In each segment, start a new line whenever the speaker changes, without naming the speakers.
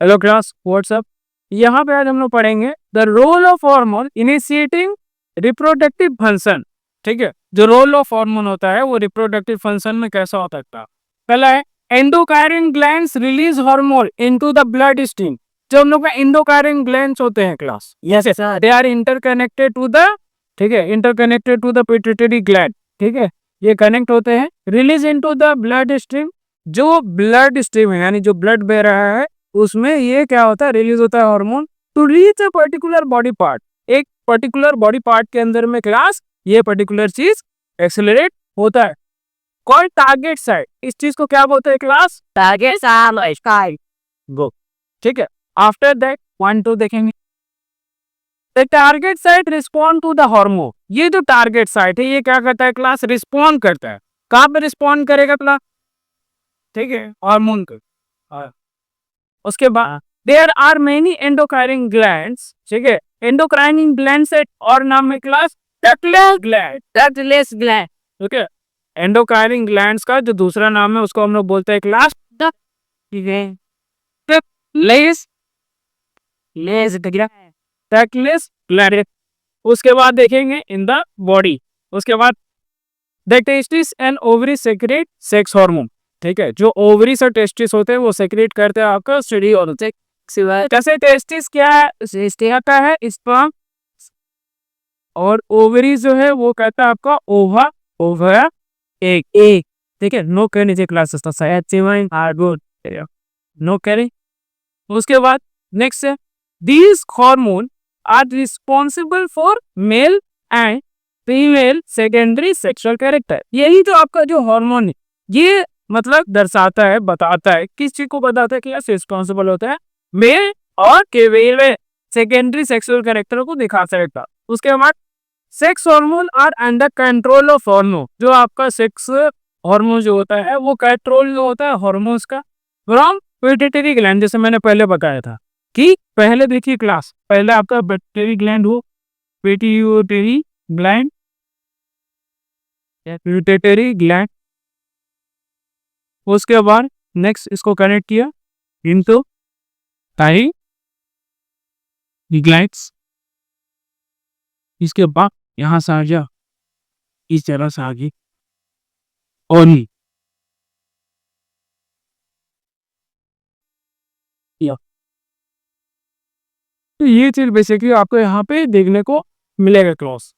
Hello class, WhatsApp. यहाँ पे आज हम लोग पढ़ेंगे the role of hormone initiating reproductive function. ठीक है, जो रोल ऑफ हार्मोन होता है वो रिप्रोडक्टिव फंक्शन में कैसा हो सकता है। पहला है endocrine glands release hormone into the blood stream. जो हम लोग का एंडोक्राइन ग्लैंड्स होते हैं class, yes sir, they are interconnected to the, ठीक है, interconnected to the pituitary gland. ठीक है, ये कनेक्ट होते हैं, release into the blood stream. जो ब्लड स्ट्रीम है यानी जो ब्लड बह रहा है उसमें ये क्या होता है, रिलीज होता है hormone to reach a particular body part. एक पर्टिकुलर बॉडी पार्ट के अंदर में क्लास ये पर्टिकुलर चीज एक्सेलरेट होता है। कौन टारगेट साइट, इस चीज को क्या बोलते हैं क्लास, टारगेट साइट। गो, ठीक है। आफ्टर दैट 1-2 देखेंगे। The target site respond to the hormone. ये जो टारगेट साइट है ये क्या करता है क्लास, रिस्पॉन्ड करता है। कहाँ पे रिस्पॉन्ड करेगा क्लास, ठीक है, हार्मोन को। उसके बाद there are many endocrine glands. ठीक है, एंडोक्राइन ग्लैंड से और नाम है class ductless gland. Ductless gland, ठीक है। एंडोक्राइन ग्लैंड्स का जो दूसरा नाम है उसको हम लोग बोलते हैं क्लास डक्टलेस ग्लैंड। उसके बाद देखेंगे इन द बॉडी। उसके बाद the testis and ovary secrete sex hormone. ठीक है, जो ओवरीज और टेस्टिस होते हैं वो सेक्रेट करते हैं आपका स्टडी और जैसे टेस्टिस क्या है, आता है स्पर्म, और ओवरीज जो है वो कहता है आपका ओवा, ओवा एक। ठीक है, नो कहने से क्लासेस तो शायद गुड, नो करें। उसके बाद नेक्स्ट है these hormone are responsible for male and female secondary sexual character. यही जो आपका जो हार्मोन है ये मतलब दर्शाता है, बताता है, किस चीज को बताता है कि रिस्पॉन्सिबल होता है मेल और फीमेल में सेकेंडरी सेक्सुअल कैरेक्टर को दिखा सकता। उसके बाद sex hormone are under control of hormone. जो आपका सेक्स हार्मोन जो होता है वो कंट्रोल जो होता है हार्मोन्स का फ्रॉम पिट्यूटरी ग्लैंड। जैसे मैंने पहले बताया था कि पहले देखिए क्लास, पहले आपका पिट्यूटरी ग्लैंड हो, पिट्यूटरी ग्लैंड, पिट्यूटरी ग्लैंड। उसके बाद नेक्स्ट इसको कनेक्ट किया इनटू थायराइड ग्लैंड्स। इसके बाद यहां से आ गया, इस तरह से आगे ओनी या, तो ये चीज बेसिकली आपको यहाँ पे देखने को मिलेगा class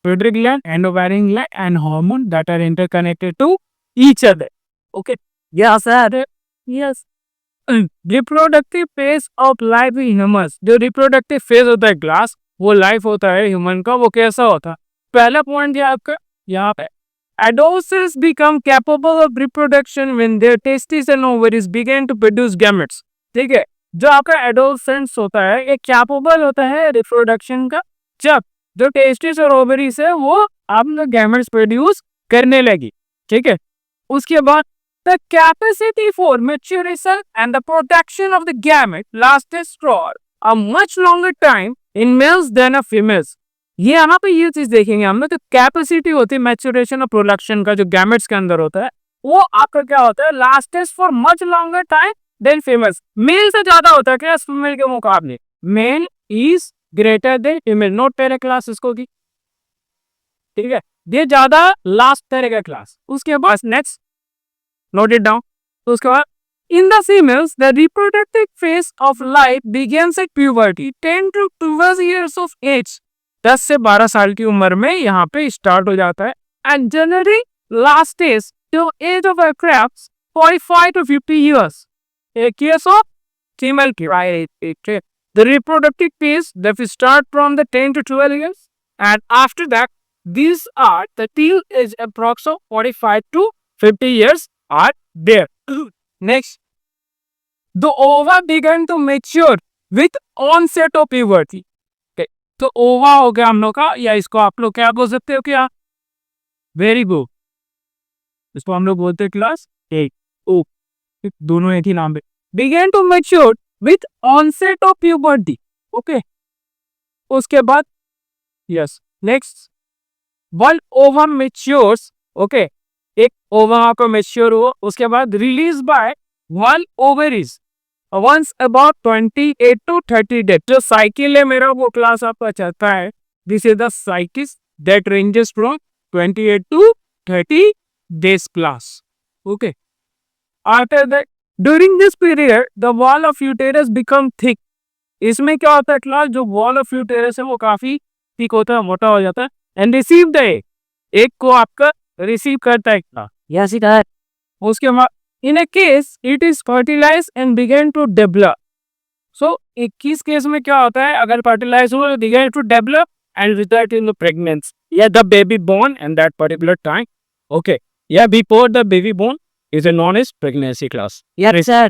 pituitary gland, endocrine gland and hormone that are interconnected to each other. Okay, yes sir, yes. Reproductive phase of life in humans. जो रिप्रोडक्टिव फेज होता है क्लास वो लाइफ होता है ह्यूमन का, वो कैसा होता है। पहला पॉइंट है आपका यहाँ पे adolescents become capable of reproduction when their testes and ovaries begin to produce gametes। ठीक है, जो आपका adolescents होता है ये कैपेबल होता है रिप्रोडक्शन का जब जो टेस्टिस और ओवरीज है वो आपने गैमेट्स प्रोड्यूस करने लगी। ठीक है, उसके बाद the capacity for maturation and the production of the gamete lasts for a much longer time in males than a females। ये यहाँ पे ये चीज देखेंगे हम लोग, तो कैपेसिटी होती है मैच्योरेशन और प्रोडक्शन का जो गैमेट्स के अंदर होता है वो आपका क्या होता है, lasts for much longer time than females. Male से ज्यादा होता है क्या फीमेल के मुकाबले, male is greater than female. Note करें क्लास इसको की, ठीक है, ये ज्यादा लास्ट करेगा क्लास। उसके बाद नेक्स्ट नोट इट डाउन। तो उसके बाद in the females the reproductive phase of life begins at puberty 10 to 12 years of age। 10 से 12 साल की उम्र में यहाँ पे स्टार्ट हो जाता है and generally last age to age of aircrafts 45 to 50 years। एक years of female की right। The reproductive phase that start from the 10 to 12 years and after that these are the till age approximately 45 to 50 years are there। Next, the ova began to mature with onset of puberty। okay, तो ओवा हो गया हम लोग का, या इसको आप लोग क्या बोल सकते हो क्या, वेरी गुड, इसको हम लोग बोलते हैं क्लास एक ओ, दोनों एक ही नाम पे। began to mature with onset of puberty। Okay, उसके बाद यस नेक्स्ट वन ओवा मैच्योर्स। ओके, एक ओवा आपका मैच्योर हुआ उसके बाद release by one ovaries once about 28 to 30 days. जो साइकिल है मेरा वो क्लास आपका चलता है. This is the cycle that ranges from 28 to 30 days class. Okay. After that, during this period, the wall of uterus become thick. इसमें क्या होता है क्लास, जो वॉल ऑफ यूटेरस है वो काफी थिक होता है, मोटा हो जाता है. एंड रिसीव द एग को आपका रिसीव करता है क्लास.
Yes, it is.
उसके बाद in a case it is fertilize and begin to develop. So 21 case में क्या होता है, अगर फर्टिलाइज हो begin to develop and result in the pregnancy या the baby born and that particular time. Okay, या before the baby born is a non age pregnancy class.
Yes, sir.